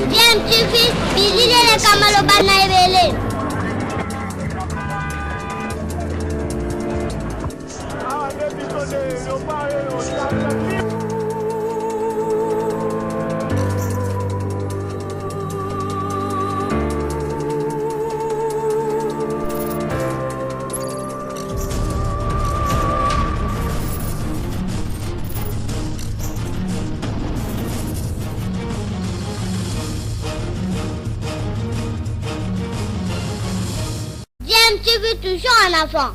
Bien, tu fais, visitez les Kamalobana et Bien, tu veux toujours un enfant.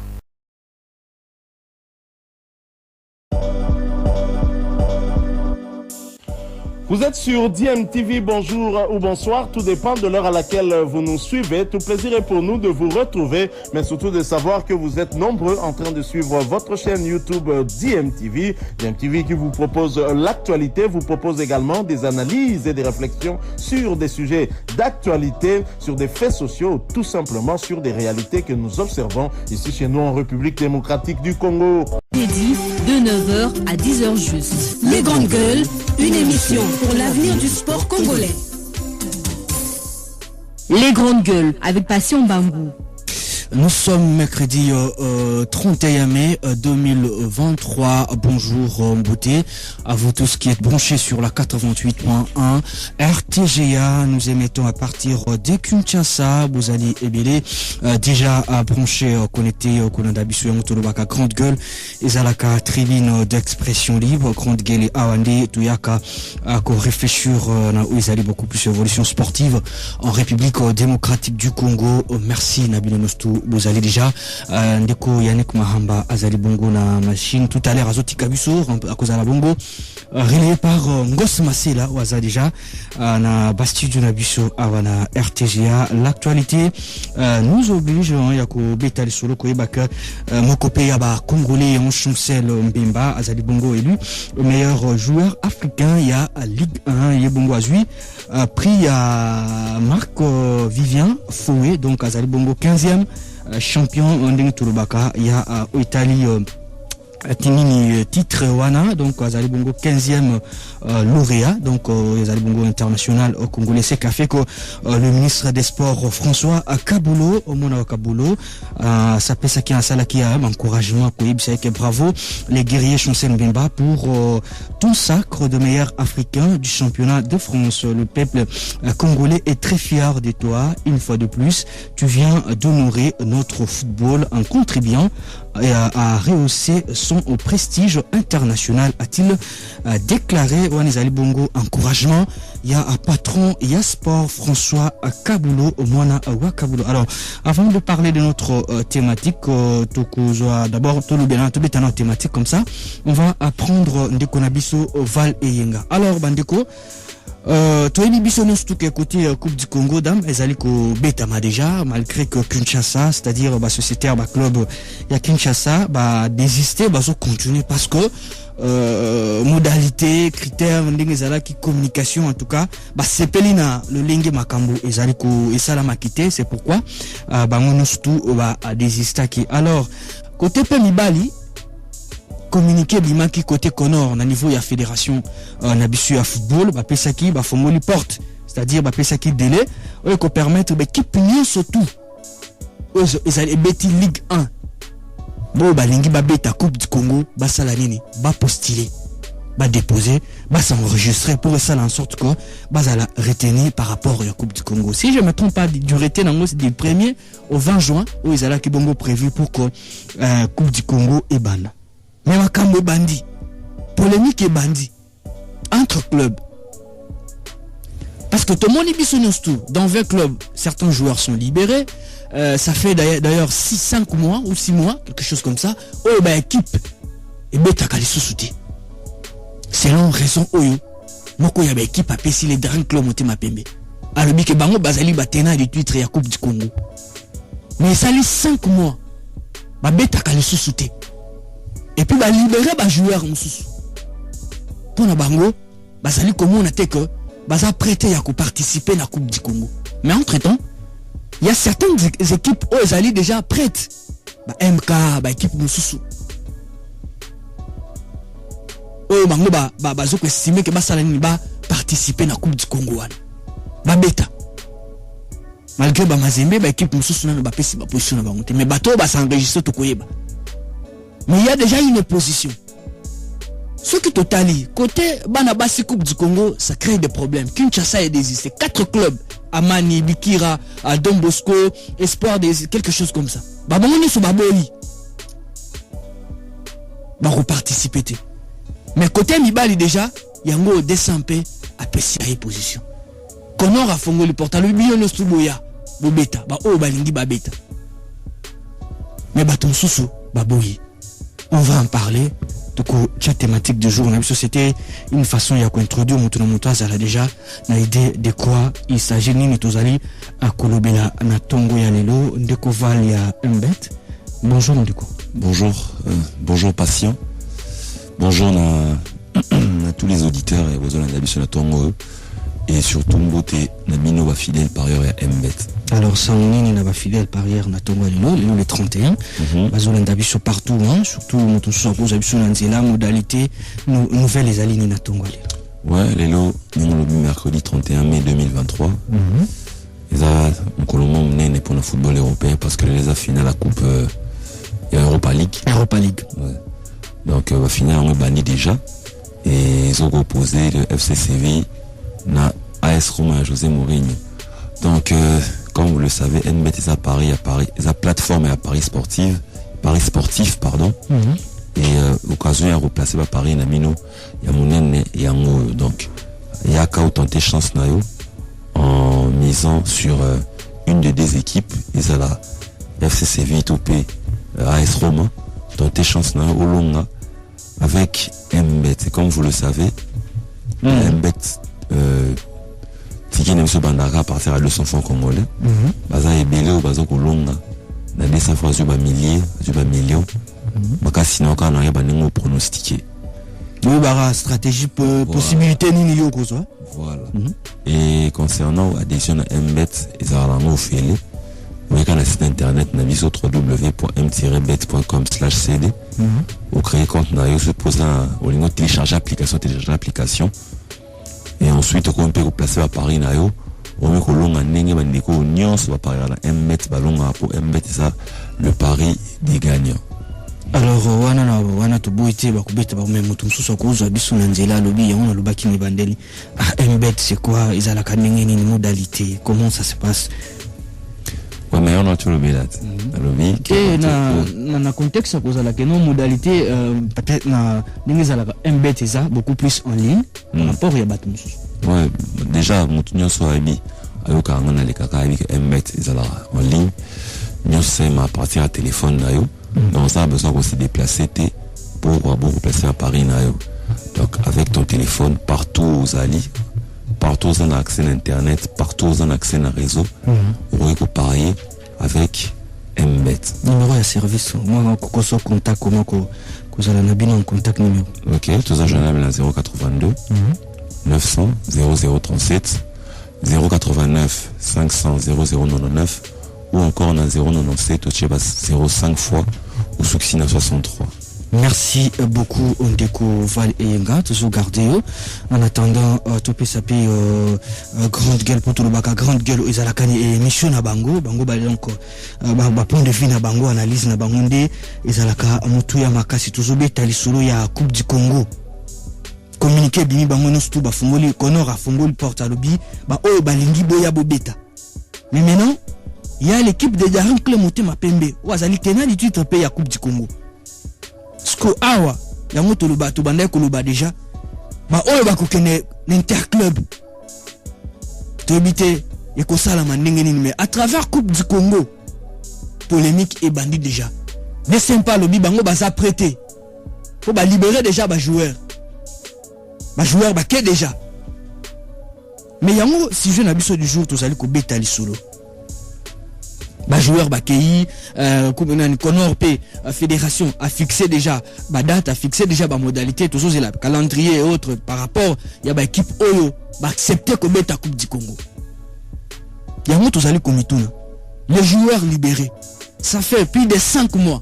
Vous êtes sur DMTV, bonjour ou bonsoir, tout dépend de l'heure à laquelle vous nous suivez. Tout plaisir est pour nous de vous retrouver, mais surtout de savoir que vous êtes nombreux en train de suivre votre chaîne YouTube DMTV. DMTV qui vous propose l'actualité, vous propose également des analyses et des réflexions sur des sujets d'actualité, sur des faits sociaux, tout simplement sur des réalités que nous observons ici chez nous en République démocratique du Congo. Midi de 9h à 10h juste. Les Grandes Gueules, une émission pour l'avenir du sport congolais. Les Grandes Gueules avec Passion Bambou. Nous sommes mercredi 31 mai 2023. Bonjour Mbouté, à vous tous qui êtes branchés sur la 88.1 RTGA. Nous émettons à partir de Kinshasa. Vous allezébélé déjà branché, connecté au Konanda Bissou Tolobaka Grande Gueule et Zalaka tribune d'expression libre. Grande Gueule et Awande Touyaka à réfléchir où ils allaient beaucoup plus évolution sportive en République démocratique du Congo. Merci Nabil Nostou. Vous allez déjà ndeko Yannick Mahamba azali bongo na machine tout à l'heure azoti kabiso à cause de la bongo relayé par Ngos Masela waza déjà na bastudio na biso awana RTGA. L'actualité nous oblige yako betali solo ko ebaka mokope ya ba congolais en Chancel Mbemba azali bongo élu meilleur joueur africain il y a Ligue 1 il y a bongo azui prix à Marc Vivien Foué donc azali bongo 15e champion ndenge Turubaka il y a Italie Tinini titre wana donc azali bongo 15e lauréat donc azali bongo international au Congolais. C'est qu'a fait que le ministre des Sports François Kaboulou au mona Kaboulou ça peut ça qui a ça là qui a encouragement ko c'est que bravo les guerriers Chancel Mbemba pour ton sacre de meilleur africain du championnat de France. Le peuple congolais est très fier de toi. Une fois de plus, tu viens d'honorer notre football en contribuant à rehausser son prestige international, a-t-il déclaré. Wanizali Bongo, encouragement. Il y a un patron, il y a sport François Kaboulou, Mwana Wakaboulou. Alors, avant de parler de notre thématique, d'abord, tout le thématique comme ça, on va apprendre Ndeko Nabiso Val et Yenga. Alors, Bandeko, Toeni Bissonos tout côté Coupe du Congo dame ezali ko betama déjà malgré que Kinshasa c'est-à-dire sociétaire club ya Kinshasa désister continuer parce que modalité critères ndenge ezala ki communication en tout cas sepelina le lenge makambo ezali ko esala makité. C'est pourquoi bangonos tout désister qui alors côté pe mibali communiqué bimaki côté Conor na niveau ya fédération na bisu ya football pesaki fongoli porte c'est-à-dire pesaki délai ou ko permettre équipe surtout ezali beti Ligue 1 bo balingi beta Coupe du Congo sala nini postuler déposer s'enregistrer pour ça en sorte que la retenir par rapport à la Coupe du Congo. Si je me trompe pas du retenir c'est du 1er au 20 juin où ezala ki bongo prévu pour que Coupe du Congo et bana. Mais makambo bandi, polémique et bandi entre clubs. Parce que tout le monde est tout. Dans 20 clubs, certains joueurs sont libérés. Ça fait d'ailleurs 5 mois ou 6 mois, quelque chose comme ça. Oh, équipe. Et bêta kalisu souti. Selon raison oyo. Moko ya équipe a pesi les grands clubs monté ma pembe. Alors, que bango bazali batena du Twitter ya Coupe du Congo. Mais ça lit 5 mois. Bêta kalisu souti. Et puis libérer joueur mususu pour na bango bazali comment on a été que baza prêté à participer à la Coupe du Congo. Mais entre temps il y a certaines équipes où elles déjà prêtes MK équipe mususu oh bango bazo estimer que basala ni participer à la Coupe du Congo. Babeta. Malgré ba Mazembe, ba équipe mususu na ba pesi ba position na ba monter, mais bato ba s'enregistrer to koyeba. Mais il y a déjà une opposition. Ce qui totali côté Banabasi Coupe du Congo, ça crée des problèmes. Kinshasa est désisté. 4 clubs, Amani, Bikira, à Don Bosco, Espoir des quelque chose comme ça. Bah bon, on est sur Baboli. Bah reparticiper. Mais côté Mibali déjà, yango descend peu à PCA position. Konor a fongo le portal bien le Stuboya, Bobeta, bah oh balingi babeta. Mais bah ton sousou, Baboyi. On va en parler. Donc, la thématique du jour, c'était une façon d'introduire mon déjà na idée de quoi il s'agit. Ni tozali à Kolobela na Tongo ya lelo ndeko val ya Mbet. Bonjour ndeko. Bonjour patient. Bonjour à tous les auditeurs et aux auditeurs sur la Tongo et surtout Mbote na Mino fidèle parieur ya Mbet. Alors ça on est na fidèle parieur na Tongo lelo le 31. Bazolanda biso partout hein, surtout moto so ko zabiso na nzela modalité nouvelles les alignes na Tongo lelo. Ouais, lelo le mercredi 31 mai 2023. Ils ont Colombo mené pour le football européen parce que les a fini la coupe Europa League. Ouais. Donc va finir on banni déjà et ils ont opposé le FC Séville na AS Roma à José Mourinho. Donc comme vous le savez, NBet est à Paris, la plateforme est à Paris sportif, pardon. Et occasion à replacer à Paris Namino, il y a Mounene et Yango. Donc il y a qu'à tenter chance nayo en misant sur une des deux équipes, ils ont la FC Séville topé AS Roma, tenter chance nayo au longa avec NBet. Et comme vous le savez, NBet Tiki Nemso Bandara à partir à 200 francs congolais. Baza est belé ou baza kolonga. Na 200 fois zuba milliers, zuba millions. Baka sinon quand on a banengo pronostiqué. Oui, bara stratégie possibilité ni yo kozo. Voilà. Et concernant adhésion à Mbet, ils ont lango félé. Vous avez un site internet na biso www.m-bet.com/cd. Vous créez compte na yo se poser au lingo télécharger l'application. Et ensuite, on peut placer à Paris, on peut kolonga nenge bandeko nyonso va parier na Mbet balonga pour Mbet ça le pari des gagnants. Alors wana to boité ba kubeta ba même mutu mususu ko zo biso na nzela lobi ya on lo baki ni bandeli. Mbet c'est quoi ils ala kanenge ni modalité comment ça se passe? Ouais mais on a tout le bélat. Lobi et na contexte ko la que non modalité peut-être na ningi ala Mbet ça beaucoup plus en ligne par rapport à batu mususu. Ouais, déjà mutu nyonso abi ayoka ngana le kaka abi Mbet ils ala en ligne. Nyonso à partir à téléphone na yo. Donc ça a besoin de se déplacer pour placer à Paris. Donc avec ton téléphone, partout où vous allez, partout où vous avez accès à Internet, partout où vous avez accès à réseau, vous pouvez parier avec Mbet. Numéro de service, moi je suis en contact, comment vous allez en contact numéro. Ok, tout ça je l'ai à 082 900 0037 089 500 0099 ou encore on a 097 au 05 fois ou Succina 63. Merci beaucoup Ondeko Val et Yenga, toujours gardé en attendant topé sapé grande gueule pour tout le baka grande gueule aux alakani et mission na bango ba donc point de vue na bango analyse na bango ndé ezalaka mutu ya makasi toujours betali solo ya Coupe du Congo. Communiquer bimi bango no stu ba fungoli Konor a fungoli porte à lobby ba oyo balingi boya bobeta. Mais maintenant il y a l'équipe de Darin Clémonté Mapembe ou azali tenant du titre pays à Coupe du Congo. Sko awa yango toloba to banda koloba déjà ba oyo ba kokene l'interclub to bité et ko sala mandenge nini mais à travers Coupe du Congo polémique et bandit déjà. Mais sympa lobi bango baza prêté. Faut ba libérer déjà ba joueur. Ba joueur ba ke déjà. Mais yango si je n'abiso du jour to sali ko betali solo. Bah joueur Bakei Konor P fédération a fixé déjà bah date, a fixé déjà bah modalité tout ça c'est la calendrier et autres par rapport il y a bah équipe Oyo bah accepter que beta Coupe du Congo. Il y a tout allé comme tout les joueurs libérés. Ça fait plus de 5 mois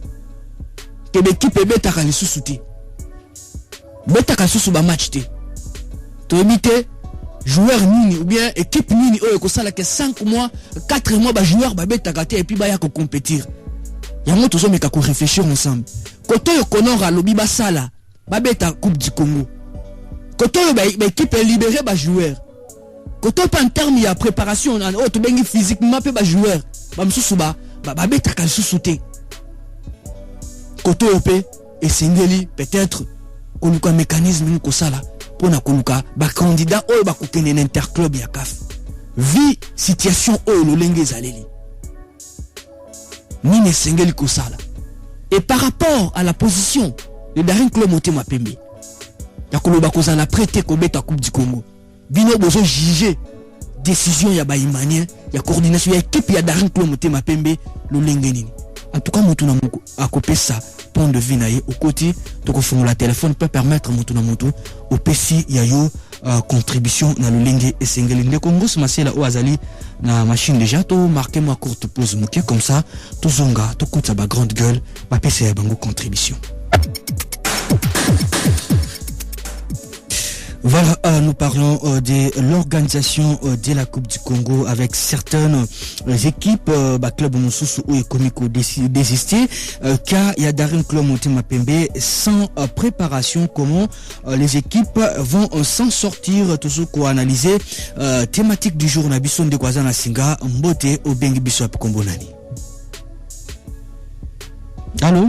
que l'équipe est beta kali sous-souté. Beta ka sous ba match té. To éviter joueur nini ou bien équipe nini oyo ko sala que 5 mois 4 mois ba joueur ba betaka te et puis ba ya ko compétir yango tozo meka ko réfléchir ensemble koto yo konora lobi ba sala ba beta coupe du Congo koto yo ba équipe libéré ba joueur koto pas en terme ya préparation o to bengi physiquement pe ba joueur ba msusu ba betaka susu te koto yo pe et singeli peut-être koluka mécanisme ni ko sala pona koluka ba candidat oyo ba kokene na interclub ya CAF vi situation oyo lolenge zaleli ni ne singeli ko sala et par rapport à la position de Daring Club Motema Pembe ya koloba ko zala prêté ko beta coupe du Congo bino bozo juger décision ya ba imanien ya coordination ya équipe ya Daring Club Motema Pembe lolenge nini en tout cas mutu na moko akope ça point de vue naie au côté donc au la téléphone peut permettre mutu na mutu au PC ya yo contribution na lolenge esengeli nde Congo masela o azali na machine déjà to marquer ma courte pause muke comme ça to zonga to kuta ba grande gueule ba PC ya bango contribution. Voilà, nous parlons de l'organisation de la Coupe du Congo avec certaines équipes, club Moussousou et Komiko désisté, car il y a Daring Club Motema Pembe sans préparation. Comment les équipes vont s'en sortir? Tout ce qu'on a analysé, thématique du jour, Nabison de Kwazana Singa, Mbote au Bengi Bissop Kombonani. Allô?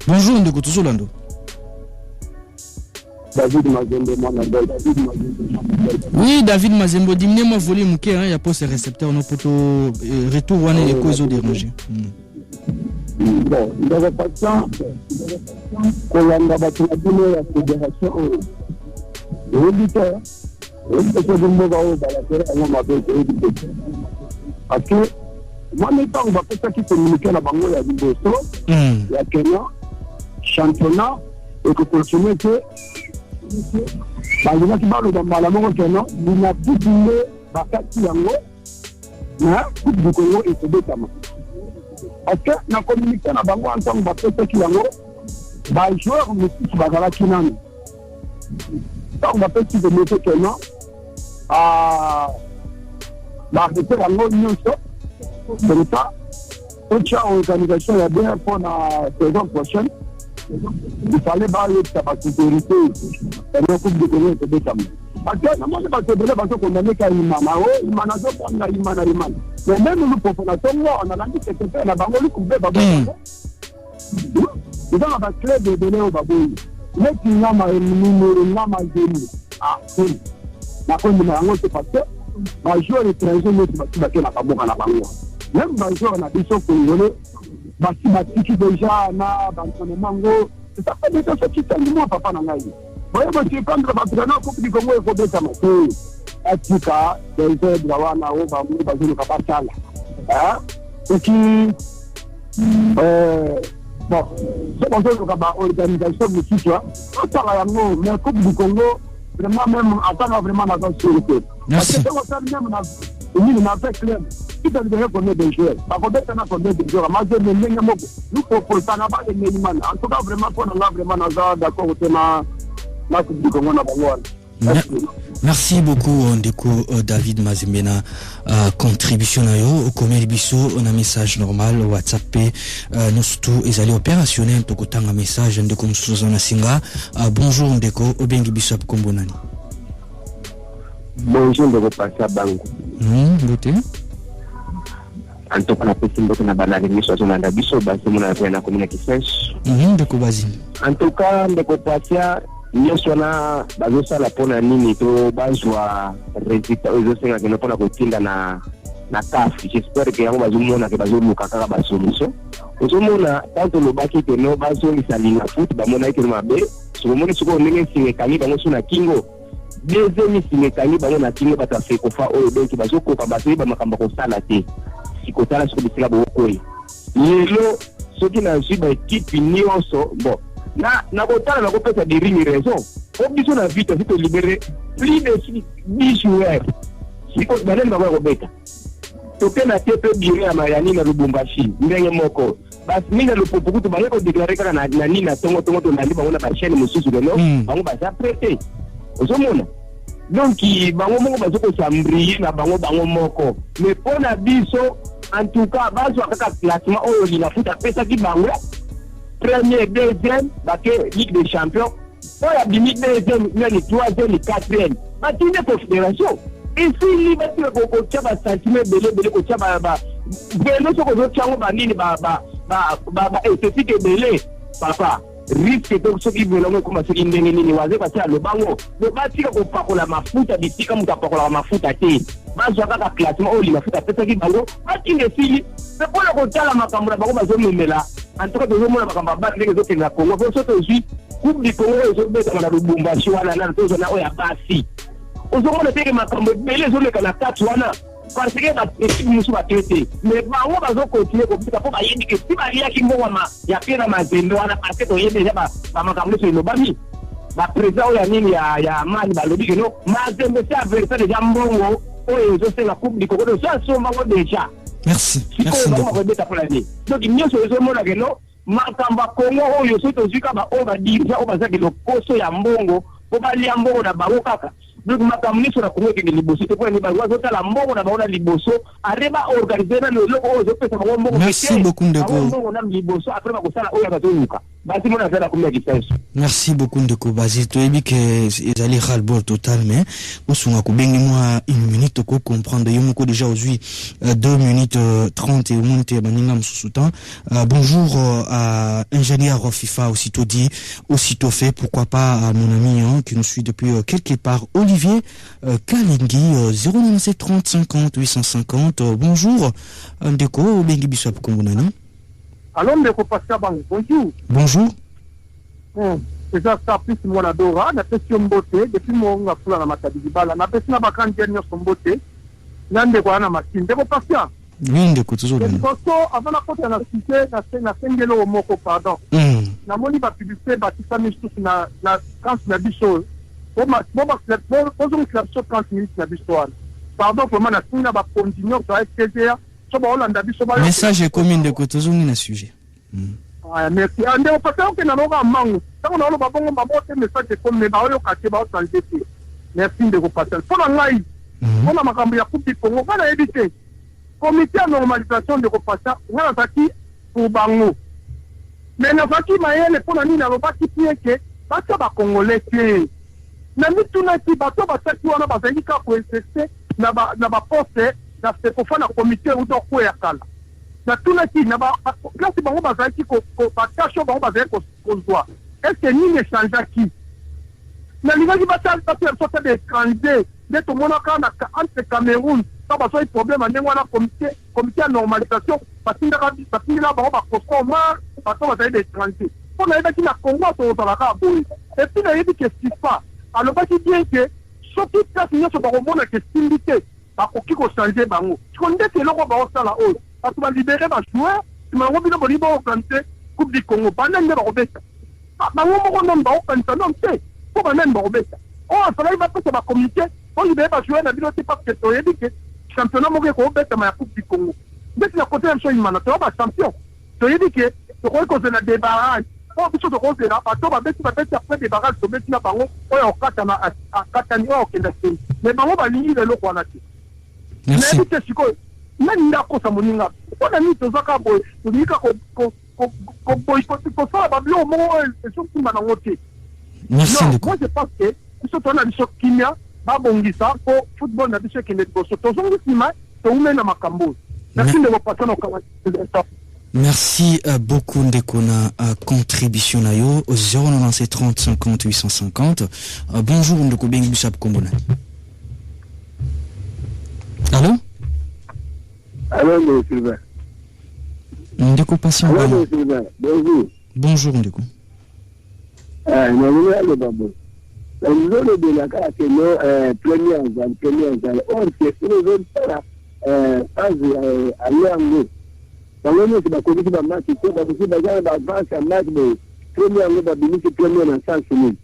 Bonjour, Ndeko Tuzolando. David Mazembe, oui, David Mazembe, dis-moi voler mouké, il y a pas ce récepteur, on a poto retour, on est les causes dérangées. Bon, il n'y avait pas de temps, qu'on a battu la fédération, l'éditeur, parce que, moi, maintenant, on va faire ça qui communique la banque, il y a du Bosso, il y a Kenya, championnat, et que continuer que, il y a qui parlent dans la banque, il y a tout le Bakati Yango, mais Coupe du Congo et c'est décemment. Parce que, dans la communication, la banque, en tant que Bakati Yango, les joueurs, on est tous Bagala Kinani. On va faire ce que nous faisons, arrêter la non comme ça, toute organisation il y a bien pour la saison prochaine. Il fallait parler de sa sécurité et la Coupe de Congo et de parce que nous ne pouvons pas condamner qu'à Imana. Mais même nous, pour la on a dit que c'était la banque qui pouvait pas. Nous avons la clé de donner au Babou. Mais qui n'a pas gagné. Ah, oui. La condamnation, c'est parce que les joueurs étrangers ne sont pas la banque. Même les joueurs na biso congolais batiki déjà na bango c'est ça fait déjà ce qui tellement papa na ngai voyez monsieur quand le batana coupe du Congo il faut bien commencer atika des drawana o ba mu ba zulu kapatala hein qui bon c'est pour ça que organisation de tout ça ça va yango mais coupe du Congo vraiment même attendre vraiment la sécurité parce que ça même na il n'a pas clair qui t'a donné combien de joueurs par contre ça n'a combien de joueurs moi je me mets nous pour ça n'a pas de minimum en tout cas vraiment pour on a vraiment d'accord au tema na Coupe du Congo na bango. Merci beaucoup Ndeko David Mazembena contribution na yo au commerce biso on a message normal WhatsApp nous surtout ils allaient opérationnel to kotanga message Ndeko Msuzana Singa bonjour Ndeko obengi biso kombonani. Bonjour de repasser à Bango. Beauté. En tout cas, la personne qui n'a pas la rémission sur la biso, c'est mon affaire na communication. De Kobazi. En tout cas, de repasser nous sommes là, bazo sala pona nini to bazwa résultat aux senga que nous pona kotinda na CAF. J'espère que yango bazo mona que bazo luka kaka ba solution. Ozo mona tanto lo baki que no bazo isalina foot ba mona que mabe. So mona suko ndenge singe kali bango suna kingo. Deuxième simekani bango na kingo bata fe kofa oyo donc bazo ko pa bazo ba makamba ko sala te. Sikotala suko bisila bo koyi. Lelo soki na jiba équipe nyonso bon. Na kotala na kopesa des raison. Au biso na vite vite libérer plus de 10 joueurs. Siko banene ba ko beta. Toke na tepe bire ya Mayani na Lubumbashi. Ndenge moko. bas minga le popo to bango déclarer kana na nini na tongo to na liba ona ba chaîne mususu lelo bango ba sa prêter ozomona donc bango moko bazoko sambrier na bango moko mais pona biso en tout cas bazo kaka classement oyo lina futa pesa ki bango premier deuxième baké Ligue des Champions oya bimi deuxième ni troisième ni quatrième batine confédération ici liba ko tchaba sentiment belé ko tchaba ba belé soko zo tchango ba nini ba esthétique belé papa risque to soki belongo kuma soki ndenge nini waze ba tia lobango le batika ko pakola mafuta bitika muta pakola mafuta te bazo kaka classement oyo mafuta pesa ki bango batine fili c'est pour le kotala makambo na bango bazo memela en tout cas tozo mona makambo ba ndenge zo kena Congo pour soto aussi coupe du Congo zo beta na Lubumbashi wana na tozo na oya basi ozomona teke makambo belé zo leka na 4 wana parce que ba équipe musu ba traité mais bango bazo continuer ko bita po ba yebi ke si ba lia ki ngwa ma ya pena mazendo wana parce que to yebe ba makambo so lobami ba président ya nini ya mani ba lobi ke no mazendo c'est adversaire déjà mbongo oyo zo c'est la coupe du Congo ça so bango déjà merci donc nyoso ezomona ke no makamba Congo oyo so to zika ba o ba dirija o ba za ke lo koso ya mbongo po ba lia mbongo na bango kaka donc makamniso na Congo ke liboso te ko ni ba wazo tala mbongo na baona liboso areba organiser na le loko ozo pesa bango mbongo merci beaucoup Ndeko mbongo na liboso après ba ko sala oyo ka tonuka basi mona sala kumya distance merci beaucoup Ndeko Bazi to ebi ke ezali ras-le-bol total mais osunga ko bengi moi une minute ko comprendre yo moko déjà aujourd'hui 2 minutes 30 et monter baninga msusutan bonjour à ingénieur FIFA aussitôt dit aussitôt fait pourquoi pas à mon ami qui nous suit depuis quelque part Olivier Kalingui 097 30 50 850 bonjour Ndeko bengi biso pour kombonani. Alors Ndeko Pascal Bang bonjour. Bonjour. C'est ça plus mon adora na question beauté depuis mon ngafula na makadiji bala na pesi na bakandi nyo sombote na Ndeko ana makindi Ndeko Pascal. Oui Ndeko toujours. Parce avant la côté na cité na sengelo moko pardon. Na moni ba publicité ba tisami tous na quand na biso bon club sur 30 minutes na biso pardon pour moi na singa ba continuer sur FTDA so ba Hollande biso ba message est commun de côté zungi na sujet. Merci Ndeko Pascal que na loga mangu tango na lo ba bongo ba bote message comme me ba oyo kate ba osanté merci Ndeko Pascal pour la ngai pour la makambo ya coupe du Congo bana éviter comité de normalisation de Pascal ngana zaki pour bango mais na zaki mayele pour na nini na lo ba kipié que ba ba congolais na mituna ki bato basaki wana bazali ka ko insiste na ba poste na se ko fana comité ou to ko ya kala na tuna ki na ba classe bango bazali ko ba tasho bango bazali ko zwa est-ce que ni échange qui na lingi batal papier sorte de étranger de to mona kana entre Cameroun ça ba so problème ndengo na comité de normalisation batinda bango ba kosoma bato bazali de étranger pour na eba ki na Congo to za ka boui et puis na yebi que ce qui pas alors pas si bien que surtout place nyonso bakomona ke syndicate bakoki kochanger bango konde ke eloko baosala oyo bato balibere bajoueur bango bino boli baorganize coupe du Congo banani nde bakobeta bango moko nani baorganiza non te po banani bakobeta oyo asalaki bapesa bacommuniqué olibere bajoueur na bino te parce que toyebi ke championnat moko ekobetama ya coupe du Congo ndeti na kote ya biso imana toyo bachampion toyebi ke tokoki kozela débarrage oh biso to kozela bato babeti après des barrages to beti na bango oyo okatana akatani oyo okenda te mais bango balingi lelo kwana te merci mais bite sikoyo nani ndakosa moninga mpona nini tozaka boye tolingika kosala babilo moko ezokumba nango te merci Ndeko moi je pense que biso toza na biso kimia babongisa po football na biso ekende liboso tozongi nsima toume na makambo merci Ndeko Pascal okanga. Merci beaucoup Ndeko na contribution na yo au 097 30 50 850. Bonjour Ndeko bengi biso pour kombonani. Allô? Allô Sylvain. Ndeko patient. Allô Sylvain. Bonjour. Bonjour Ndeko. Non le babo. La zone de la carte no première zone. On sait que les zones pas à l'angle. Bango nyonso bakomisi bamatch te bakosi bazala baavance ya match boye premier yango babimisi premier na 100 minutes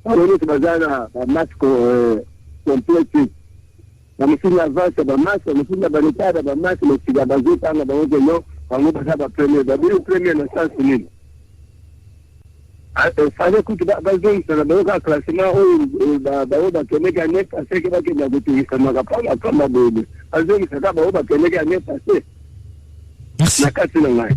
bango nyonso bazala na bamatch complete bamosili avance ya bamatch bamosili na baretard ya bamatch mosika bazotanga bango ke non bango baza bapremier babili premier na sens nini fallait que bazongisa bayoka classement oyo bayo bakendeki ane passé ke bakenda kotungisamaka pamba boye bazongisaka bayo bakendeki ane passé na kati na ngai.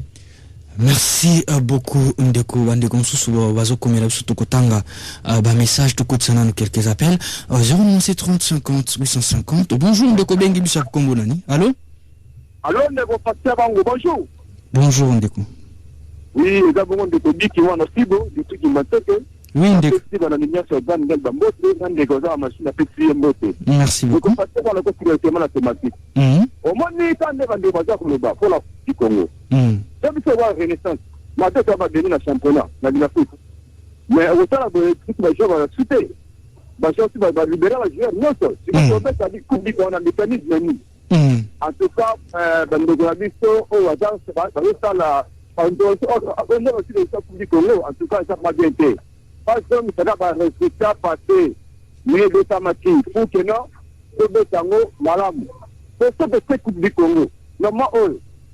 Merci beaucoup Ndeko Bandeko Msusu bazokomela biso tokotanga ba message tokotsana na quelques appels 097 30 50 850. Bonjour Ndeko bengi biso kombo nani? Allô Ndeko Pasteur Bango, bonjour. Bonjour Ndeko. Oui, nous avons des publics qui vont aussi beau, des trucs qui m'attaquent. Oui, Ndeko. Merci beaucoup. La thématique. Au moins, nous avons pour la du Congo. C'est voir Renaissance. Ma tête va venir dans le championnat, dans l'Afrique. Mais autant la joueur va chuter. Va libérer la joueur. Non, si vous faites la coupe du Congo, on a des mécanismes. En tout cas, Bandego Abisso, au hasard, ça va la. En tout cas, ça m'a bien été. Parce que ça va résultat passer. Mais le tamaki, pour que non, le Tango, malam. C'est ça de cette Coupe du Congo. Normalement,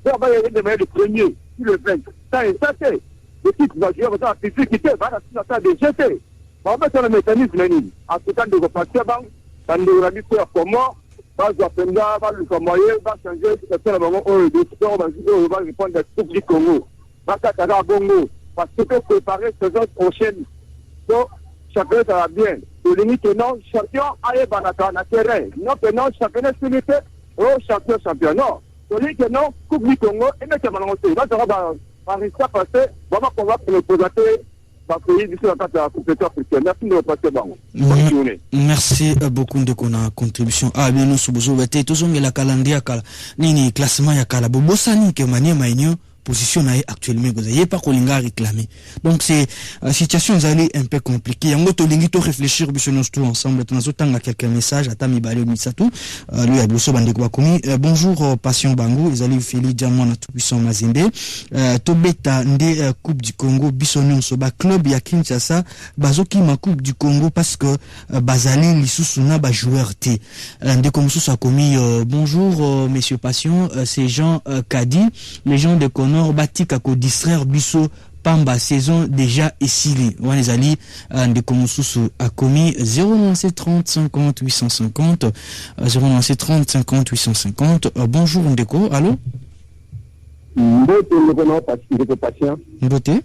ça va y aller le premier, le 20. Ça est ça, c'est. L'équipe va jouer avec la physique qui était, va la de jeter. On va faire le mécanisme. En tout cas, de repasser, dans le rabis, comment, va le commoyer, va changer, c'est le moment où le décideur va répondre à la Coupe du Congo. Va s'attarder Bongo, parce que pour préparer saison prochaine. Donc, chacun ça va bien. Le limite non, champion, aïe, banaka, na terrain. Non, que non, championnat limité, champion. Non, le limite non, Coupe du Congo, et même si on va réussir à passer, vraiment qu'on va présenter. Merci beaucoup de la contribution. Ah bien nous subuzo bete tozonge la calendrier kala nini classement ya kala bobosani ke manie mainyo position na actuellement vous avez pas kolinga réclamer. Donc c'est situation zali un peu compliquée. Yango to lingi to réfléchir biso nous tout ensemble tunazotanga quelques messages atami balio misatu lui abiso bandeko bakomi bonjour Passion Bango ezali Feli Diamant na tout puissant Mazembe tobeta nde Coupe du Congo biso nyonso ba club ya Kinshasa bazoki ma Coupe du Congo parce que bazali lisusu na ba joueur T ndeko mususu akomi bonjour messieurs Passion c'est Jean Kadi les gens de Conor batika ko distraire biso pamba saison déjà esili wanezali ndeko mususu akomi 097 30 50 850 097 30 50 850 bonjour ndeko allô Mbote ndeko patient Mbote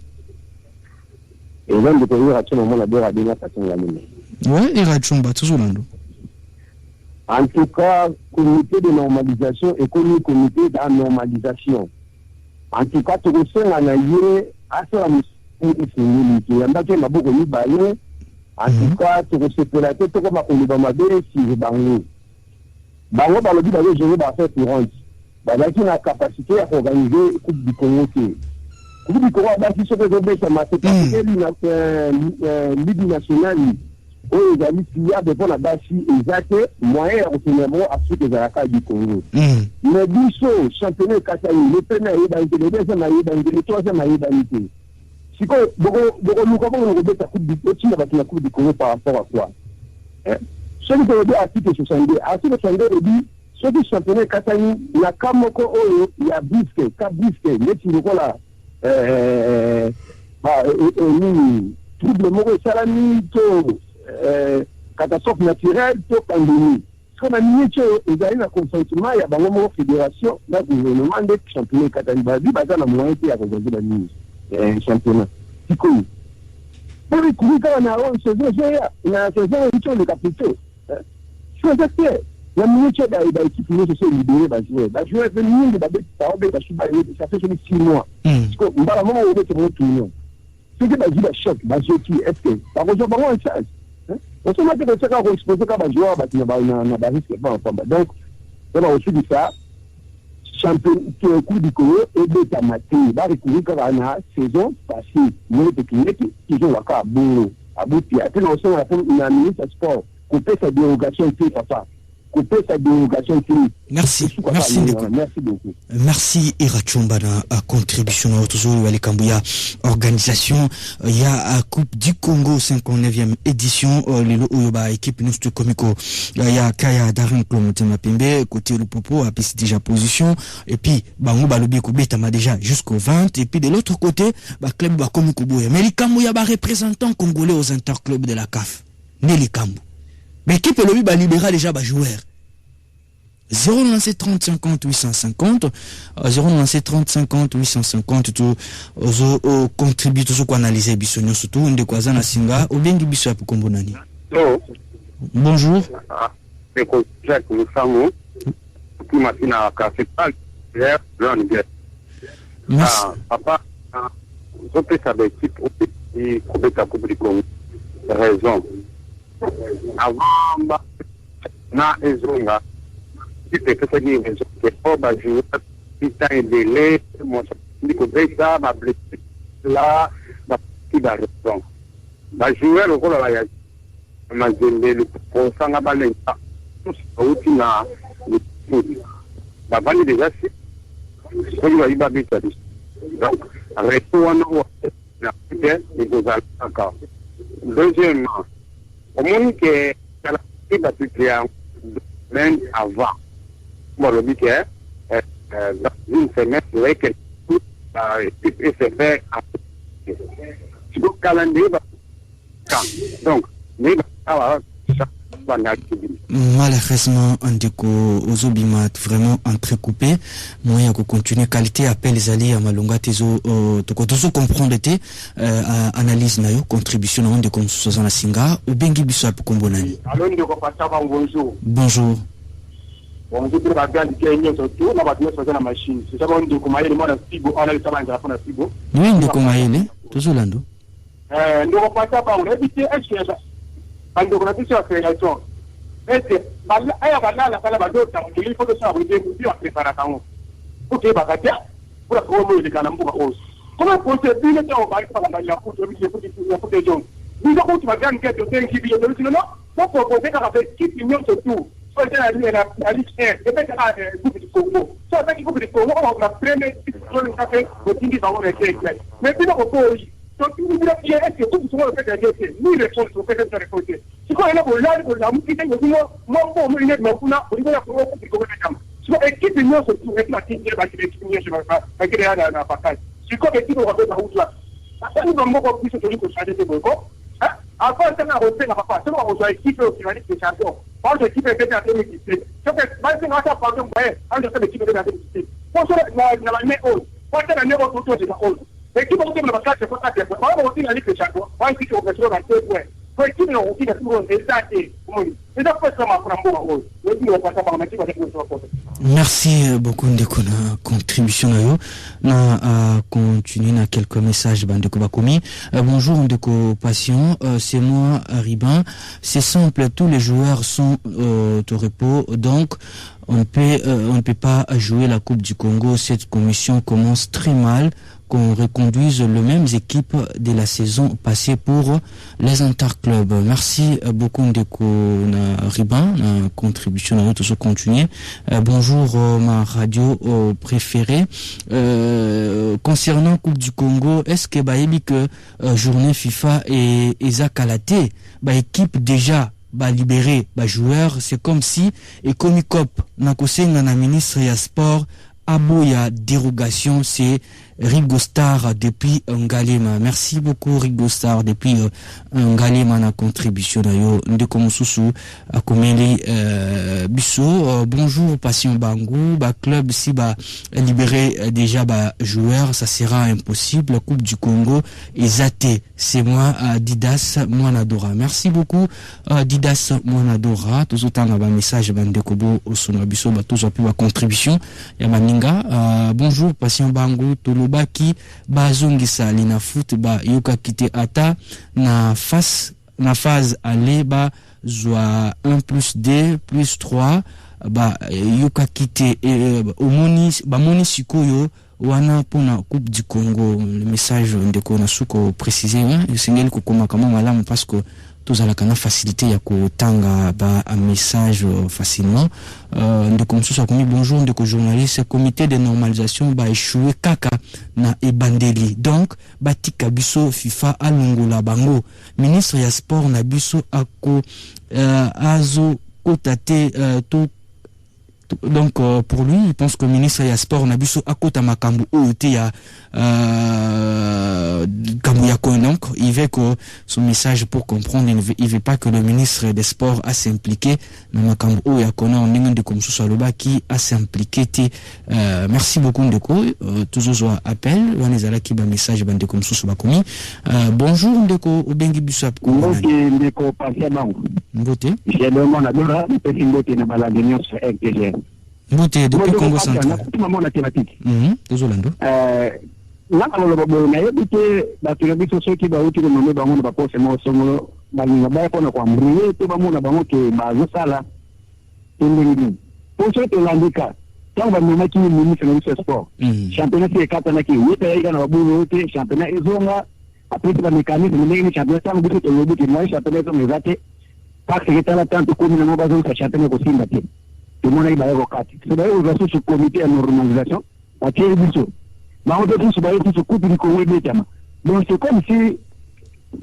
et même de pouvoir à moment la bora bien patient la même ouais et rachumba tuzulando en tout cas comité de normalisation et comité de normalisation. En tout cas, tout le monde a eu à la mission. Il y a des gens qui ont baillé. En tout cas, tout le monde a été comme on a si Bango. Bango, dans le but d'aller gérer dans cette courante. Bango qui a la capacité à organiser la Coupe du Congo. La Coupe du Congo, c'est ce que je veux dire. C'est Ligue nationale. Ils ont dit qu'il y a des gens qui ont moyen de se Afrique et de du Congo. Mais Bissot, championnat Kassai, le premier est le deuxième est le troisième est si nous avons la Coupe du Congo par rapport à quoi celui qui a dit article 62, article 62 dit ceux qui championnat Kassai, il y a Kamoko, il y a Bisque, Kabisque, mais si nous voilà trouble moraux, salami, catastrophe naturelle, tout pandémie. Ce qu'on a mis, ils ont eu un consentement, il y a une fédération, là, le gouvernement des championnats Katanibazi, il y a un moyen de faire un championnat. C'est cool. Pour les coups, on a une saison, il a une saison de capitaux. Je suis sûr. La minute de l'équipe, nous sommes libérés, les joueurs venus, ça fait 6 mois. Parce que, on va vraiment ouvrir ce tournoi. Ce qui est choc, est-ce que, par exemple, on a un charge. On se met que ça, on expose comme un joueur, il y a un risque pas ensemble. Donc, on a aussi dit ça, champion, coup du Congo, et de Tamate, il va recourir comme une saison passée, nous, qui ont la carte à bout, puis après, on se met une ministre de sport, qu'on fait sa dérogation, et papa. couper sa dérogation. Merci Ndeko. Merci beaucoup. Merci Irachumba na contribution na autozo ya Kambuya organisation ya Coupe du Congo 59e édition lelo oyo ba équipe nous komiko ya Kaya Darin Klomotema Pembe côté le popo a pris déjà position et puis bango balobi ko betama déjà jusqu'au 20 et puis de l'autre côté ba club ba komiko boya mais Kambuya ba représentant congolais aux interclubs de la CAF Nelly Kambu mais équipe lobi ba libéra déjà ba joueur 097 30 50 850 097 30 50 850 tout ozo contribue toujours ko analyser biso nyoso tout ndeko azana singa obengi biso ya Kombo nani. Bonjour. C'est que Jacques Moussamo qui m'a fait na café pas hier dans le merci. Papa je peux savoir qui et comment Coupe du Congo raison avant na ezonga qui peut que ça dit que pas ba jouer temps et délai moi dit que ça va blesser là ba qui va raison ba jouer le rôle là mazembe le kosanga balenga outi na ba bani déjà si on va y babita donc reste wana na peut et vous allez encore deuxièmement au moins que la qui va se créer même avant moi le dit que dans une semaine c'est que tout se fait sur le calendrier donc mais malheureusement Ndeko ozobima vraiment entrecoupé moyen de continuer qualité appel zali à malonga tezo to comprendre te analyse nayo contribution na Ndeko Msusa na singa ubengi biso apo Kombo nani. Alors Ndeko Pasaba bonjour. Bonjour. Bon je peux regarder Kenya surtout na ba sur la machine. C'est ça Ndeko Mayele moi na Fibo on a le travail à na Fibo. Oui Ndeko Mayele tozolando. Ndeko Pasaba on a dit est quand on a dit sur la fédération, il faut que ça vous dise à préparation. Pour que pour la promo de Kanambo. Comment possible que on va faire la route pour les gens? Nous avons tu vas gagner quelques qui viennent de non, pour proposer qu'avec qui union surtout. Soit la Ligue 1, et peut-être la Coupe du Congo. Soit la Coupe du Congo, on va prendre le café, le tingui dans le cake. Mais puis on peut donc, nous voulons dire que tout le monde fait des essais. Nous, les choses sont faites de les côtés. Si on est là pour l'âge, pour la musique, nous avons une aide, mais on a la promotion du gouvernement. Si on est équipe union, surtout, avec la team, avec l'équipe union, je ne vais pas créer la partage. Si on est équipe, on va faire la route là. Ça, nous avons beaucoup plus de choses pour changer de beaucoup. Avant, c'est un refait, la papa. C'est moi, on doit équiper au final des champions. Quand l'équipe est faite en 2017. Donc, c'est un par exemple, quand je fais l'équipe est faite en 2017. Pour ça, la main haute. Pour ça, la main haute, c'est la haute. Et qui va aussi me la place, c'est pas ça. On va aussi la Ligue des Champions. On va aussi qu'on fait dans 2 points. Pour qui nous aussi tout le monde est exacté. C'est ça que ça m'a merci beaucoup Ndeko na contribution na continuer na quelques messages Bandeko Bakomi. Bonjour Ndeko Patient, c'est moi Ribin. C'est simple, tous les joueurs sont au repos, donc on ne peut pas jouer la Coupe du Congo. Cette commission commence très mal. Qu'on reconduise les mêmes équipes de la saison passée pour les interclubs. Merci beaucoup Ndeko Ribin, na contribution à notre continuer. Bonjour ma radio préférée. Concernant Coupe du Congo, est-ce que baebi que journée FIFA et Ezakalaté, équipe déjà libéré joueur, c'est comme si et comme COP na kosenga na ministre ya sport aboya dérogation, c'est Rigo Star depuis Ngalema. Merci beaucoup Rigo Star depuis Ngalema na contribution nayo Ndeko Mususu akomeli biso. Bonjour Patient Bangu, club si libérer déjà joueur, ça sera impossible. Coupe du Congo Ezate, c'est moi Didas Mwanadora. Merci beaucoup Didas Mwanadora. Tous autant ba message Bandeko Bo osona biso tous pu contribution ya maninga. Bonjour Patient Bangu Baki bazongisa lina foot yoka kite ata na phase aller zwa 1 plus 2 plus 3 yoka kite moni sikoyo wana pona Coupe du Congo. Le message Ndeko na suko préciser singeli kokoma kama malamu parce que tous à la cana facilité ya kotanga ba un message facilement de comme ça comme bonjour de journaliste comité de normalisation ba échoué kaka na ebandeli donc batika biso FIFA alongola bango ministre ya sport na biso ako azo kotate tout. Donc pour lui, il pense que le ministre ya sport na biso akota makambu oyote ya Kamuyako, donc il veut que son message pour comprendre, il veut pas que le ministre des sports a s'impliqué dans makambu oyako na on de comme ça loba qui a s'impliqué merci beaucoup ndeko toujours appel wanezala ki ba message bande comme ça ba komi bonjour ndeko obengi biso ko ndeko pasia bango mbote je demande adora petit mbote na balade nyonso RTG mbote depuis Congo central maman na thématique désolé ndo là alors babo na yebite ba tuna biso soki ba uti ko nomé bango ba pose mo songo ba ni ba ko na kwa mbriye to ba mona bango ke ba zo sala ndingi pour ce que l'handicap tant ba mona ki ministre du sport championnat qui kata na ki wita ya na babu wote championnat izonga après ba mécanisme ndingi championnat tant buto to yobuti moi championnat zo mezate parce que tala tanto comme na ba zo championnat ko simba te tout le monde est au kati c'est d'ailleurs au ce comité de normalisation à tirer biso mais on peut tous bailler tout ce couple du Congo bétama donc c'est comme si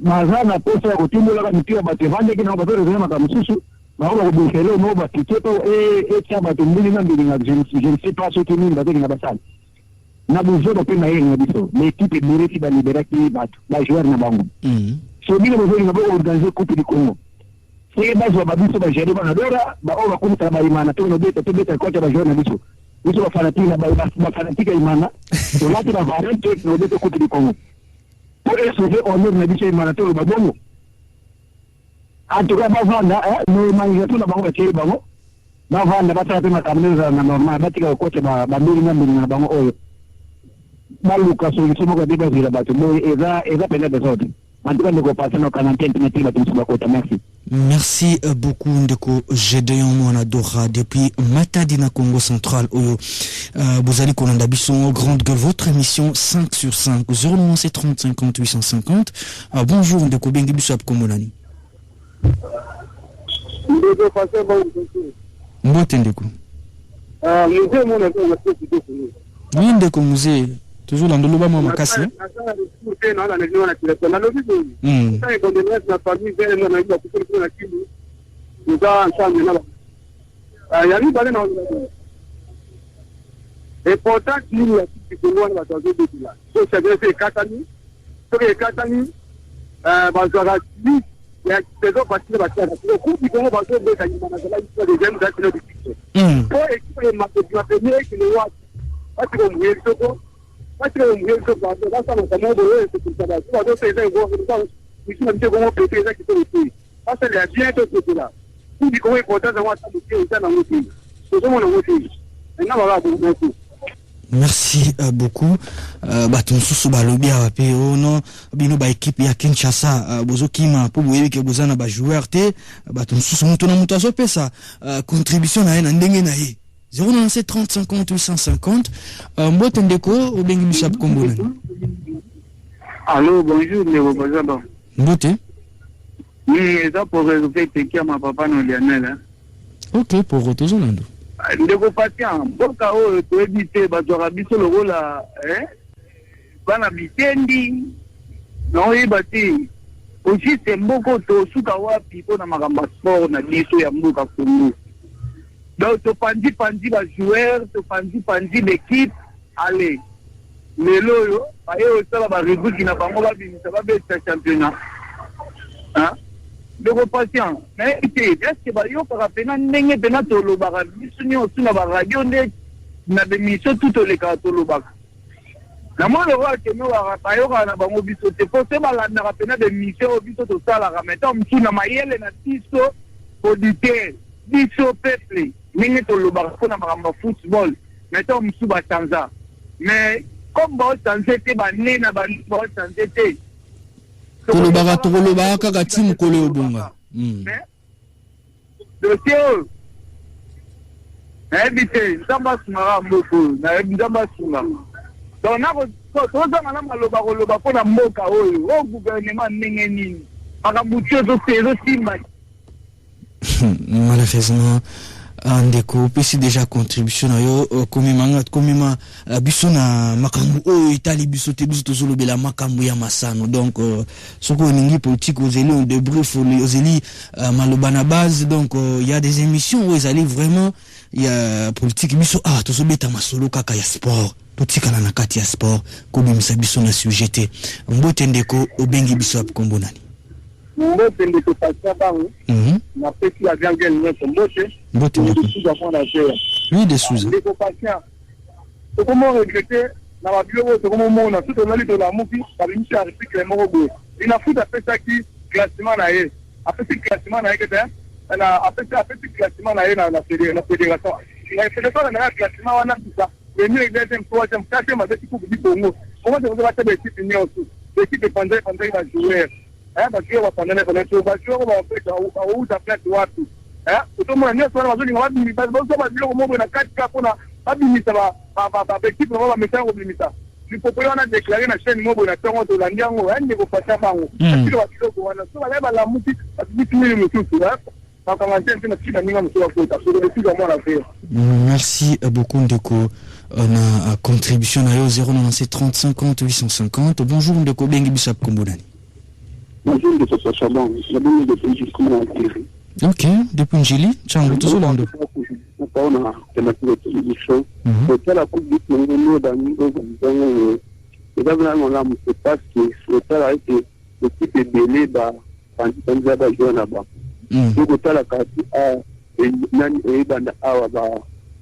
mazana pesa ko timbola ka mitiwa ba te vande ki na ba zo zema ka mususu ba ko bo felo no ba tiketo e chaba to mbili na mbili na je ne sais pas ce que nous ba te na basali na buzo ba pe na yeng na biso l'équipe est mérite ba libérer ki ba joueur na bango so bino bo zo na ba organiser coupe du Congo c'est base ba biso ba gérer ba na dora ba o ba kumta ba imana to no beta ko ba joueur na biso biso ba fanatique ba fanatique imana to lati ba varante no beta coupe du Congo pour sauver honneur na biso imana to ba bongo en tout cas ba vanda no manja to na bango ba tiri bango ba vanda ba tata na kameza na normal ba tika ko ba mbili na bango oyo ba luka solution mo ka deba zira ba to mo eza pena de sorte en tout cas ndeko passer no kanantene metti ba tumsu ba kota merci. Merci beaucoup Ndeko Gédéon Mwanadora depuis Matadi na Congo central oyo Bozali Kolanda Bisson grande gueule votre émission 5 sur 5 097 30 50 850 bonjour Ndeko Bengi Bisso Komolani Ndeko passer bon Mbote Ndeko musée mon oui Ndeko musée toujours dans le loba moi makasi et pourtant nous la petite Congo na bato zo là so c'est bien fait katani so que katani bazara ni ya peso partir ba tata so ku bi Congo bazo be ka nyama na la deuxième date de district pour équipe ma première qui le voit parce que on est soko parce que on est soko là ça na comment de c'est tout ça là so c'est un gros ça ici on dit comment peut ça qui peut le ça c'est la bien tout là ku bi Congo important ça va ça na moto so so mon moto et na voilà beaucoup. Merci beaucoup. Baton susu balobi ape ono bino ba équipe ya Kinshasa bozokima po boyebi ke bozana ba joueur te baton susu muto na muto azopesa contribution na ye na ndenge na ye 097 30 50 850 mbote ndeko obengi bisap kombona. Allô bonjour Ndeko Bazaba. Mbote. Oui, ça pour résoudre qui à ma papa no Lionel. OK pour retourner Nando. Ndeko patient boka o to éviter bazora biso le rôle bana bitendi non yebati aussi c'est mboko to suka wapi pona makamba sport na biso ya mboka Congo donc to pandi ba joueur to pandi l'équipe allez lelo yo aye o sala ba rebuki na bango ba bimisa ba beta championnat hein. Ndeko patient mais est-ce que ba yo para pena ndenge pena to lo ba biso ni osuna ba radio nde na bemission tout le ka to lo ba na mo le roi que no ba yo na bango biso te poser ba la na pena de mission biso to sala ka meto mtuna mayele na biso auditeur biso peuple ndenge to lo ba na ba football meto msu ba tanza mais comme ba tanza te ba nena ba tanza te toloba kaka timu kole obonga dossier ebite nzamba sumara mboko na nzamba sumara donc na ko tozanga na maloba koloba pona mboka oyo o gouvernement ndenge nini Malheureusement, ndeko pesi déjà contribution na yo komima biso na makambo o itali biso te biso tozolo bela makambo ya masano donc soko ningi politique ozeli on débrief ozeli maloba na base donc il y a des émissions où ils allaient vraiment il y a politique biso tozo beta masolo kaka ya sport totikala na kati ya sport ko bimisa biso na sujet mbote ndeko obengi biso ap kombo nani mbote ndeko pasia bango na pesi ya gangel nyoto mbote oui de Souza ndeko pasia to comment regretter na ba bio to comment mona tout on ali to la muki ba bimisi article moko boye ina futa pesa ki classement na ye apesi classement na ye kete na apesi classement na ye na fédération na fédération na classement wana ça le mieux deuxième troisième quatrième avec coupe du Congo comment tu vas faire des équipes unies l'équipe pendant la joueur parce que va pendant les joueurs va fait au ta place wapi tout le monde est sur la zone va bimi parce que va dire au moment na 4 pona va bimi ça va équipe va mettre au bimi ça il faut qu'on a déclaré na chaîne mobo na tongo to landiango ndi ko passer bango parce que va dire ko wana so va la muti parce que tu me mutu merci beaucoup Ndeko on a contribution à 097 30 50 850 bonjour Ndeko bengi bisap kombonani bonjour Ndeko Sachabon la bonne de Njili ok depuis Njili changu tuzolando on thématique de télévision c'est la coupe du Congo dans le et là on a c'est parce que c'est là que l'équipe est belée bah quand ils va jouer là-bas donc tala kati nani ebanda awa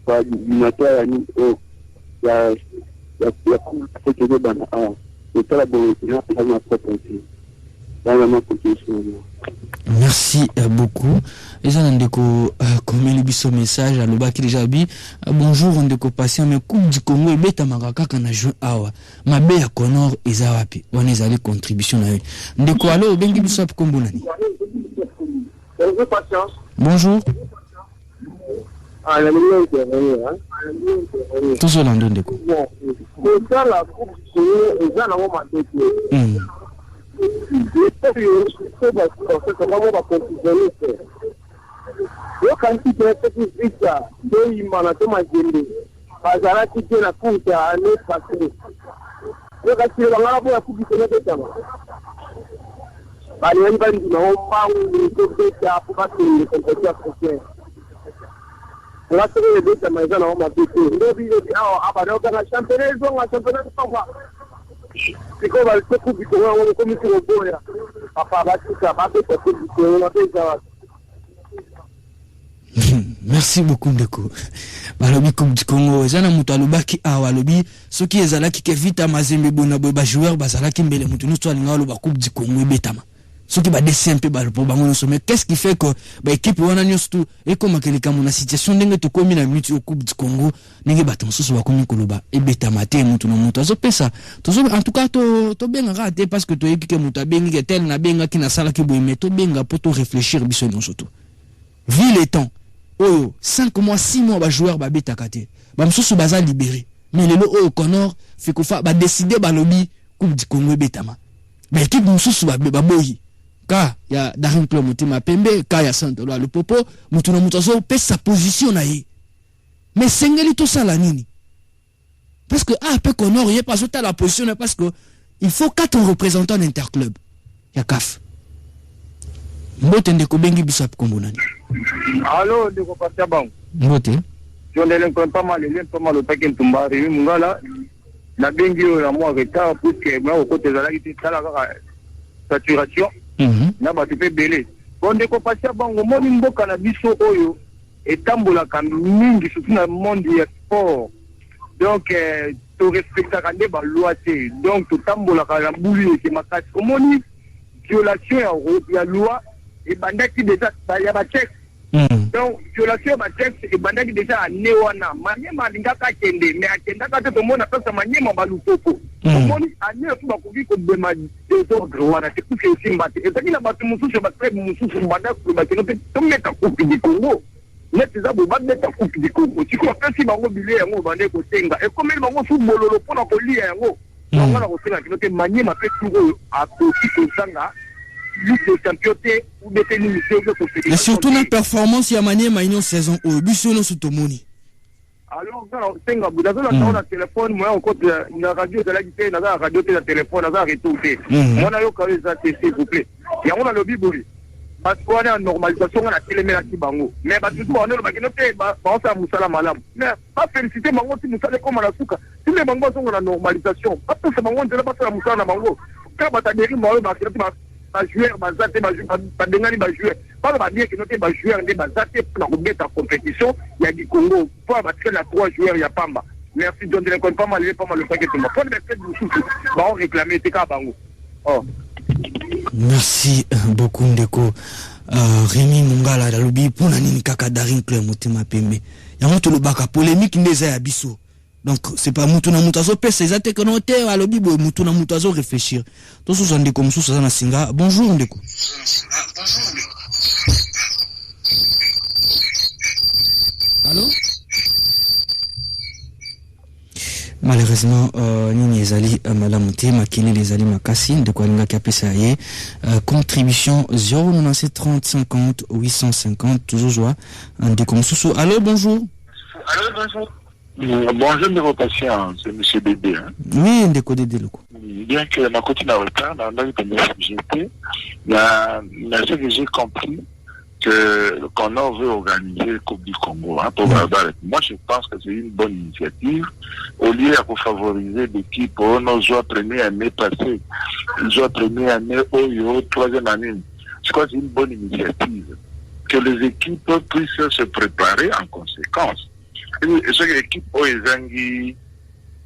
ba minatoya ni ya kutoka banda awa tala bon na proposition dans ma proposition. Merci beaucoup. Les gens ndeko comme le biso message à lobaki déjà bi bonjour ndeko patient mais coupe du Congo beta makaka kana jouer awa mabe ya Conor ezawapi wana ezali contribution na yo ndeko alo bengi biso ap kombo nani. Bonjour. Toujours l'ando ndeko. Bali yani bali tunaomba ukopeka kupata ile kompetitiya kwenye. Watu wale beta maiza na omba bitu. Ndio vile hao hapa ndio kana championnat kwa. Siko bali kuku biko wao kwa mtu boya. Hapa basi kama beta kuku na pesa. Merci beaucoup Ndeko. Balobi coupe du Congo ezana mutu alobaki awa lobi soki ezalaki ke vita mazembe bona ba joueur bazalaki mbele mutu no to alinga loba coupe du Congo betama. Ce qui va descendre un peu pour bango sommet qu'est-ce qui fait que ba équipe wana nyosto et comme kelika mona situation ndenge to komi na minute au coupe du Congo ndenge baton so ba komi koloba e beta maté mutu no mutu azo pesa to en tout cas to benga raté parce que to ekike mutu bengi ke tel na benga ki na sala ki boy meto benga pour to réfléchir biso non surtout vu les temps 5 mois 6 mois ba joueur ba beta kate ba msusu baza libéré mais lelo Conor fait ko fa ba décider ba lobby coupe du Congo betama mais équipe msusu ba boyi ka ya Darin Club Mutima Pembe ka ya Santolo le popo mutu na mutu azo pe sa position na ye mais sengeli to sala nini parce que pe Conor yé pas ta la position parce que il faut 4 représentants d'interclub ya CAF mbote ndeko bengi bisap kombonani allo ndeko patia bango mbote jondele pas mal au paquet ntumbari mungala na bengi yo moi retard pour que moi côté za la qui sala saturation na ba tupe belé bon ndeko patia bango moni mboka na biso oyo etambola ka mingi surtout na monde ya sport donc to respecta ka ba loi te donc to tambola ka la bouli ke makati omoni violation ya loi et bandaki déjà ya ba texte donc violation ba texte et bandaki déjà ane wana manyema lingaka kende mais akenda ka te mona pesa manyema balukoko omoni ane to ba kubi ko bema désordre wana te kuke simbate et takina batu mususu ba club mususu bandaki ba keno to meta coupe du Congo net za bo ba meta coupe du Congo tiko pesi bango bile yango bande ko tenga et comme ils bango football lo pona ko lia yango ngana ko tenga kino te manyema pe tuko a ko sanga Ligue des champions ou des télémissions de et surtout la performance ya manière maïno saison au bisono sutomoni. Alors tenga budazo la téléphone moi encore na radio de la guitare na radio de la téléphone na retourner. Moi na yo ka ça s'il vous plaît. Ya on a le biboli. Parce qu'on est en normalisation on a téléméla ki bango. Mais ba tout on est ba kinote ba ça musala malam. Mais pas féliciter bango si musala comme la souka. Si les bango sont en normalisation, pas tout ce bango ne pas ça musala na bango. Quand ba ta dérive moi ba kinote ba joueur ba zate ba dengani ba joueur. Pas va dire que notre ba joueur des ba zate pour la compétition, il y a du Congo pour battre la 3 joueurs il y a Pamba. Merci John de pas mal le paquet de moi. Pour le mettre du souci, ba on réclamer tes ka bango. Oh. Merci beaucoup Ndeko. Rémi Mungala dalobi pona nini kaka Daring Club motema pembe. Yango to lobaka polémique ndeza ya biso. Donc c'est pas mutu na mutazo pesa ezate que non te alobi bo mutu na mutazo réfléchir. To so Ndeko mususu za na singa. Bonjour Ndeko. Allô? Malheureusement nini ezali malamuté makili les ali makasi de quoi nga kapesa ye contribution 097 30 50 850 toujours joie Ndeko mususu. Allô, bonjour. Allô, bonjour. Bonjour mes patients, c'est monsieur Bébé. Hein. Oui, Ndeko Dédé Loko. Bien que ma côté n'a retard, dans la j'étais, il y a ce que j'ai compris qu'on veut organiser le Coupe du Congo hein, pour Barbaret. Moi je pense que c'est une bonne initiative. Au lieu de favoriser l'équipe, nos joueurs première année passée, joueurs première année, troisième année. Je crois que c'est une bonne initiative. Que les équipes puissent se préparer en conséquence. Et ce que l'équipe Oezangi,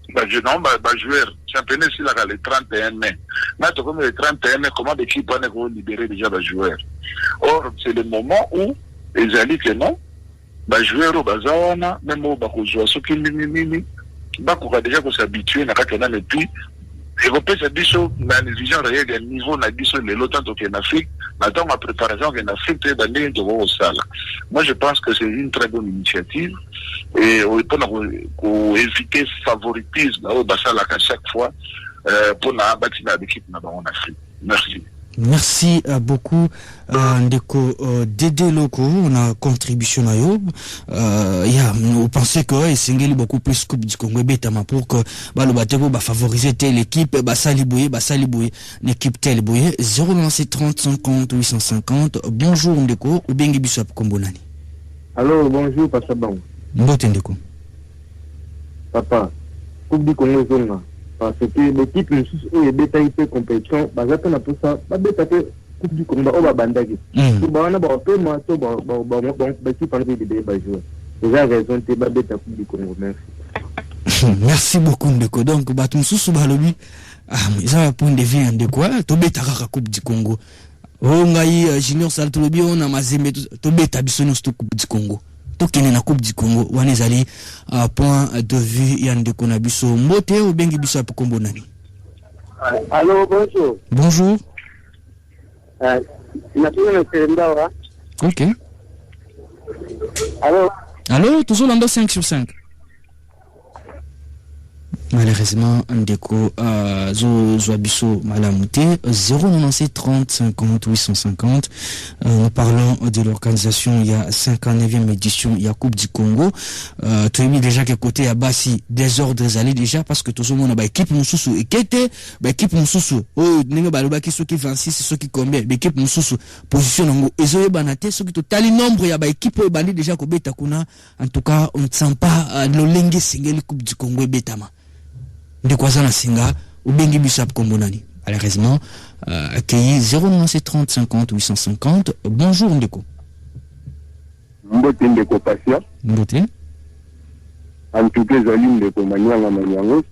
joueur, championnat ici le 31 mai. Maintenant, comme le 31 mai, comment l'équipe va libérer déjà les joueurs? Or, c'est le moment où les alliés que non, les joueurs au Bazawana, même au Bakozoa, ceux qui mini, Bakou déjà s'habituer à la et puis, et repère cette bicho, dans les visions réelles, des niveaux, dans bicho, les lots, tant qu'en Afrique, maintenant, ma préparation en Afrique, c'est d'aller de au salle. Moi, je pense que c'est une très bonne initiative. Et pour éviter le favoritisme au Bassal à chaque fois, pour bâtir l'équipe en Afrique. Merci. Merci beaucoup Ndeko Dédé Loko, on a contribution à yo. Vous pensez que Essengeli beaucoup plus Coupe du Congo betama pour que le bateko va favoriser telle équipe, basali boye l'équipe telle boye 097 30 50 850. Bonjour Ndeko, ubengi biso kombonani. Allô, bonjour Papa Bang. Mbote Ndeko. Papa, Coupe du Congo zonga. Parce que l'équipe est bétail fait compétition, basata na pour ça, ba bétail Coupe du Congo au bandagi. Tout ba na ba peu ma to ba qui parle de jouer. Déjà raison te ba bétail Coupe du Congo. Merci. Merci beaucoup Ndeko. Donc batum susu balobi ça va point de vue de quoi to bétail ka Coupe du Congo. O ngai junior saltolobi on a mazembe to bétail biso no Coupe du Congo. Tokene na Coupe du Congo wanezali point de vue ya Ndeko na biso mbote ou bengi biso apo kombo nani. Allô, bonjour. Bonjour. Ok. Allô, toujours l'ando 5 sur 5. Malheureusement, Ndeko zo biso malamuté 097 30 50 850. Nous parlons de l'organisation il y a 59e édition il y a Coupe du Congo. Tu as mis déjà que côté à Bassi désordres allés déjà parce que tout le monde a équipe mususu et qu'était équipe mususu oh ninga baloba ki soki 26 soki combien équipe mususu position ngo ezoye banate soki total nombre ya ba équipe bandi déjà ko beta kuna en tout cas on ne sent pas l'olenge single Coupe du Congo betama. De quoi ça na singa ou bengi bisap kombonani malheureusement accueilli 097 30 50 850. Bonjour Ndeko. Mbote Ndeko Passia. Mbote. En tout cas Zalim Ndeko Maniango.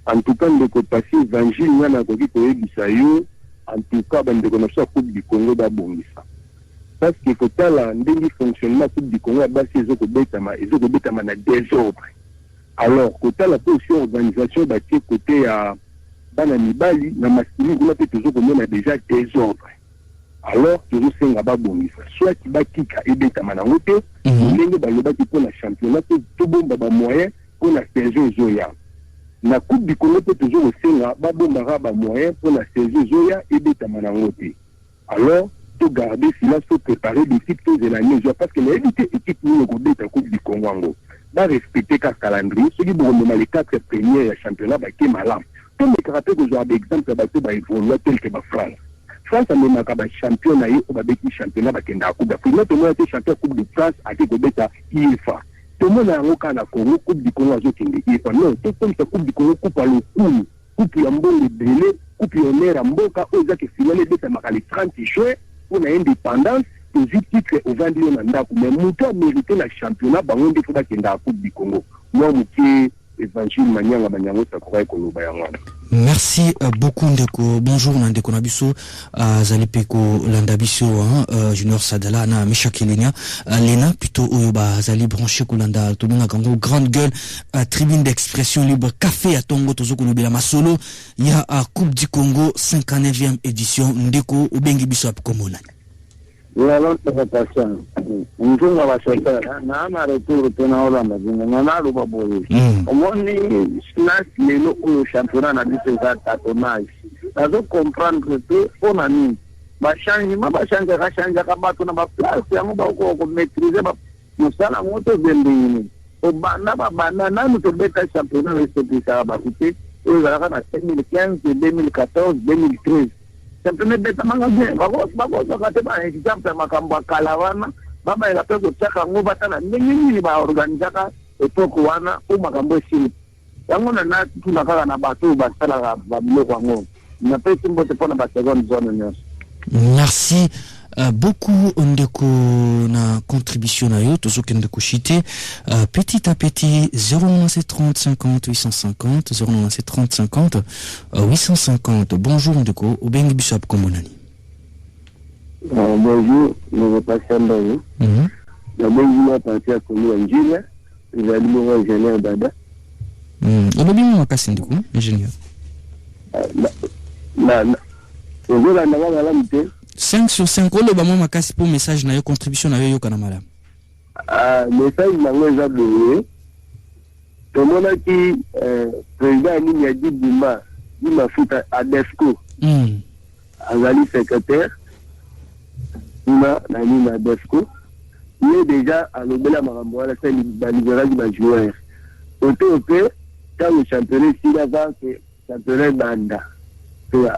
En tout cas Ndeko Passia évangile ngana ko koyebisa yo en tout cas Ndeko na sa Coupe du Congo da bongisa. Parce que kotala ndenge fonctionnement Coupe du Congo ba ezoko betama na désordre. Alors, côté la position organisation, côté à Bananibali, la masculine, on a fait toujours comme on a déjà désordre. Alors, toujours c'est un rabat bon. Soit qui bat qui a aidé ta manamote, ou l'engue dans le bâti pour la championnat, tout bon baba moyen pour la saison Zoya. la Coupe du Congo peut toujours aussi un moyen pour la saison Zoya et des Tamanangote. Alors, faut garder silence, faut préparer l'équipe tous les années. Parce que l'équipe nous la Coupe du Congo, va respecter le calendrier. Ceux qui vont les 4 premiers championnats, qui est malin. Comme les rappels que j'ai d'exemple, va évoluer tel que la France. France a même un championnat, ou un championnat, qui est la Coupe d'Afrique. Notre monde est champion Coupe de France, à qui est IFA. Tout le monde a un cas Congo, Coupe du Congo, non, tout comme cette Coupe du Congo, Coupe à l'eau, Coupe à l'eau, Coupe à l'eau, Mboka, aux actes finales, les 30 juin, pour l'indépendance, les titres au 21 mandat. Mais Mouto a mérité le championnat, on dit qu'il y a la Coupe du Congo. Moi, Évangile Manianga Maniango, ça croit que nous bayangwana. Merci beaucoup Ndeko. Bonjour Ndeko Nabiso, Zalipeko Landabiso, Junior Sadala, na Meshakelinia, Lena plutôt Oyoba, Zali branché Kulanda, Tobunga Kango, grande gueule, tribune d'expression libre, café à Tongo, Tozoko Nobela Masolo, il y a Coupe du Congo, 59e édition, Ndeko, Obengi Bissop Komona. La longue présentation. Nous sommes à la chaussée. Nous avons arrêté le tenant au Ramadan. Nous avons pas bougé. Au moins, le championnat n'a dit que ça a tournage. Nous devons comprendre que on a mis. Ma changement, ma changer, ma place. Nous devons maîtriser. Nous sommes à monter de au banana, nous devons mettre le championnat respecté ça va coûter. Nous avons 2015, 2014, 2013. Simplement beta magasin babo bakate ba exemple makambo kalawana baba elape ko tsaka ngoba tana nini ba organizaka etoko wana o makambo sili yango na tunakala na bato ba sala ba biloko ngo na pesi mbote pona ba seconde zone nyos. Merci beaucoup Ndeko na contribution na yo tozoke Ndeko chité petit à petit 097 30 50 850 097 30 50 850. Bonjour Ndeko Obengi Bissop Komonani. Bonjour, nous passons dans vous. D'abord, je vais partir à Komo Angela, je vais aller au ingénieur Dada. Olobi mo makasi Ndeko ingénieur. Je vais aller à la 5 sur 5, on va makasi pour message na yo contribution na yo kana madame. Message na ngo za boye. Tomona ki président ni ya Dibuma, ni mafuta ADEFCO. Azali secrétaire. Na ni na ADEFCO. Il est déjà à l'obela marambo la c'est libéral du joueur. Auto quand le championnat si avant que championnat banda.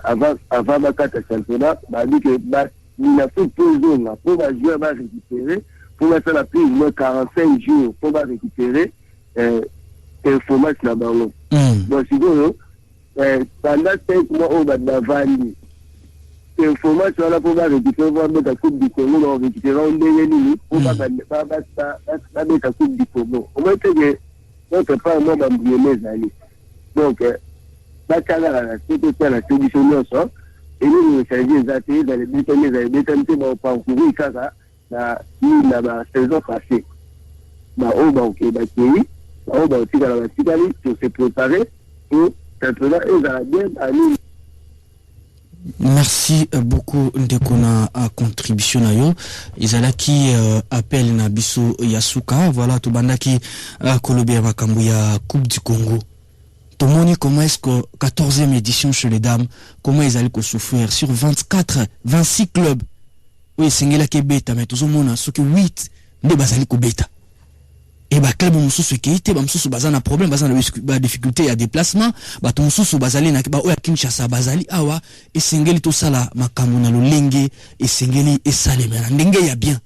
Avant ma carte championnat, m'a dit que il a fait toujours là pour la jouer va récupérer, pour la faire la plus moins 45 jours pour va récupérer information là ballon. Donc si vous pendant 5 mois on va d'avali. Information là pour va récupérer voir la Coupe du Congo, on récupérer on déni pour va la Coupe du Congo. On va dire notre pas moi va me aller. Donc Bakala, c'était la solution, et nous nous changeons les ateliers dans les détenus dans le parcours, la saison passée. Au banque, au banque, dans la cigale, pour se préparer pour simplement bien à nous. Merci beaucoup Ndeko na contribution na yo ezalaki appel na biso Yasuka voilà tobandaki kolobia makambo ya Coupe du Congo. Tomoni comment est-ce que 14e édition chez les dames, comment ils allaient souffrir sur 26 clubs. Oui, singela ke beta mais tout mona so que 8 nde bazali ko beta. Et ba club mususu ke ite ba mususu bazana problème bazana ba difficulté ya déplacement, ba to mususu bazali na ba oya Kinshasa bazali awa et singeli to sala makambo na lolenge et singeli et salemela ndenge ya bien.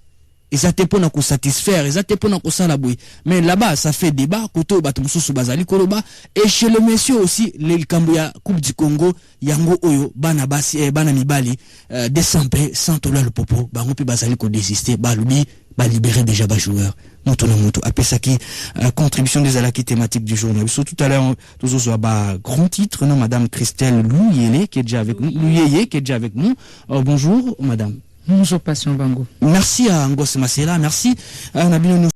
Et ça te pour nous satisfaire, et ça te pour nous salaboui. Mais là-bas, ça fait débat, koto batumsusu bazali koloba, et chez le monsieur aussi, le Kambuya Coupe du Congo, yango oyo, bana basi, bana mibali, décembre, sans tola le popo, bango pi bazali ko désister, balubi, ba libérer déjà ba joueur. Moto na moto. Après ça qui, contribution des alaki thématiques du journal. Tout à l'heure, tout ça, grand titre, non, madame Christelle Louyele, qui est déjà avec nous, Louyeye, qui est déjà avec nous. Bonjour, madame. Bonjour, Passion Bango. Merci à Ngos Masela, merci à Nabino.